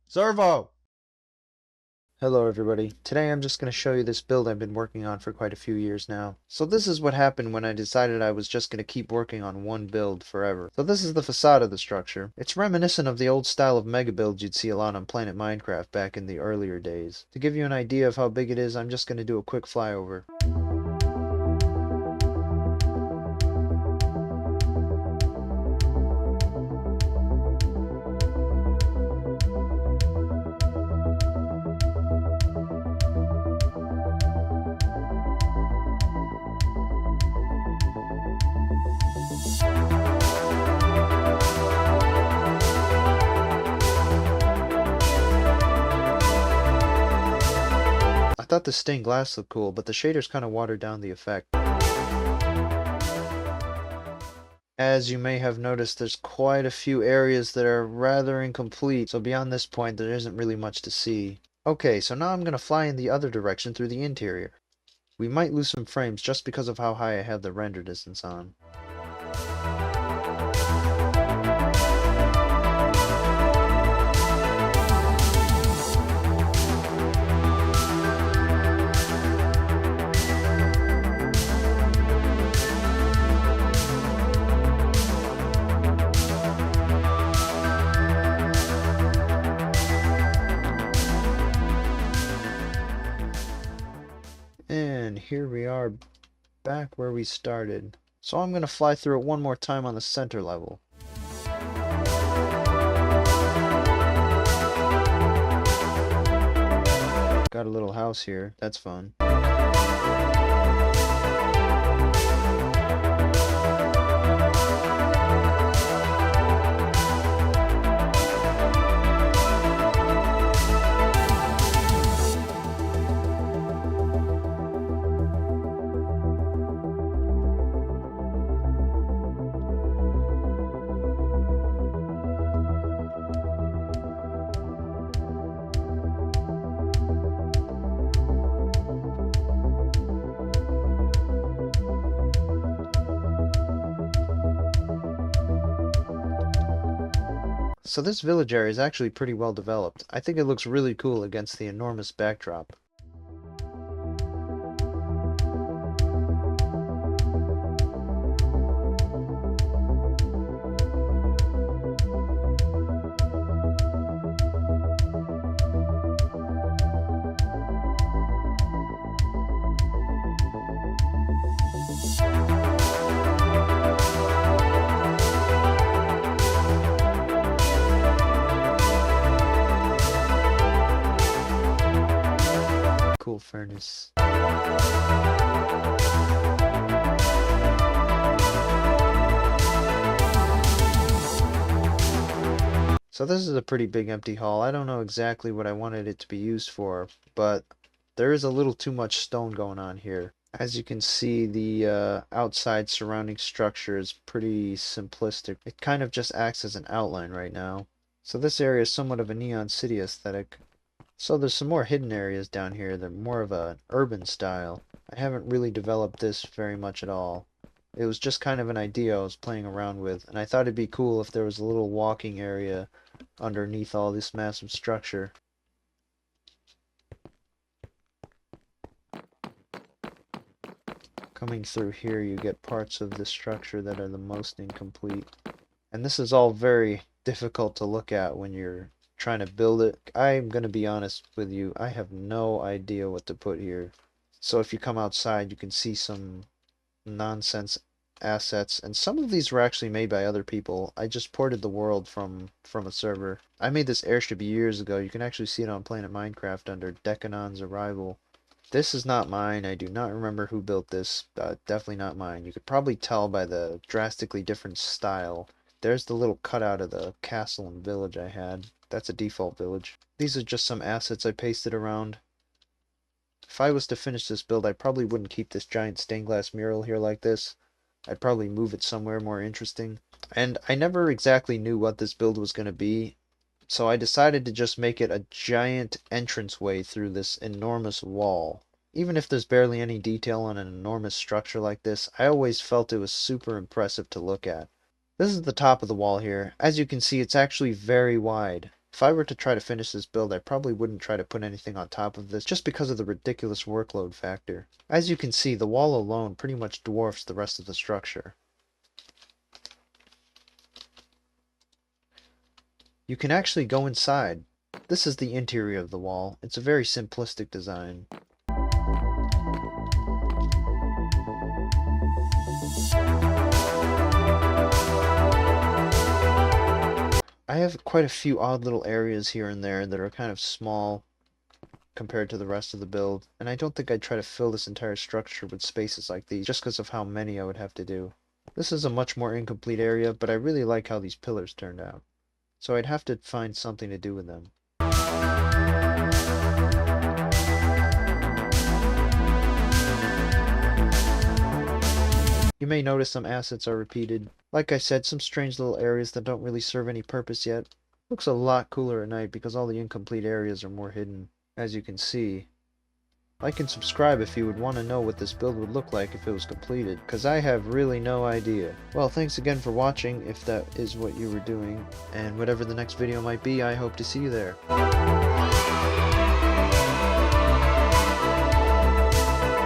Servo! Hello everybody. Today I'm just going to show you this build I've been working on for quite a few years now. So this is what happened when I decided I was just going to keep working on one build forever. So this is the facade of the structure. It's reminiscent of the old style of mega builds you'd see a lot on Planet Minecraft back in the earlier days. To give you an idea of how big it is, I'm just going to do a quick flyover. I thought the stained glass looked cool, but the shaders kind of watered down the effect. As you may have noticed, there's quite a few areas that are rather incomplete, so beyond this point there isn't really much to see. Okay, so now I'm going to fly in the other direction through the interior. We might lose some frames just because of how high I have the render distance on. And here we are back where we started. So I'm going to fly through it one more time on the center level. Got a little house here, that's fun. So this village area is actually pretty well developed. I think it looks really cool against the enormous backdrop. Cool furnace. So this is a pretty big empty hall. I don't know exactly what I wanted it to be used for, but there is a little too much stone going on here. As you can see, the outside surrounding structure is pretty simplistic. It kind of just acts as an outline right now. So this area is somewhat of a Neon City aesthetic. So there's some more hidden areas down here. They're more of an urban style. I haven't really developed this very much at all. It was just kind of an idea I was playing around with, and I thought it'd be cool if there was a little walking area underneath all this massive structure. Coming through here, you get parts of the structure that are the most incomplete. And this is all very difficult to look at when you're trying to build it. I'm going to be honest with you, I have no idea what to put here. So if you come outside, you can see some nonsense assets, and some of these were actually made by other people. I just ported the world from a server. I made this airship years ago. You can actually see it on Planet Minecraft under Decanon's Arrival. This is not mine. I do not remember who built this. Definitely not mine. You could probably tell by the drastically different style. There's the little cutout of the castle and village I had. That's a default village. These are just some assets I pasted around. If I was to finish this build, I probably wouldn't keep this giant stained glass mural here like this. I'd probably move it somewhere more interesting. And I never exactly knew what this build was going to be, so I decided to just make it a giant entranceway through this enormous wall. Even if there's barely any detail on an enormous structure like this, I always felt it was super impressive to look at. This is the top of the wall here. As you can see, it's actually very wide. If I were to try to finish this build, I probably wouldn't try to put anything on top of this just because of the ridiculous workload factor. As you can see, the wall alone pretty much dwarfs the rest of the structure. You can actually go inside. This is the interior of the wall. It's a very simplistic design. I have quite a few odd little areas here and there that are kind of small compared to the rest of the build, and I don't think I'd try to fill this entire structure with spaces like these just because of how many I would have to do. This is a much more incomplete area, but I really like how these pillars turned out. So I'd have to find something to do with them. You may notice some assets are repeated. Like I said, some strange little areas that don't really serve any purpose yet. Looks a lot cooler at night because all the incomplete areas are more hidden, as you can see. Like and subscribe if you would want to know what this build would look like if it was completed, because I have really no idea. Well, thanks again for watching if that is what you were doing, and whatever the next video might be, I hope to see you there.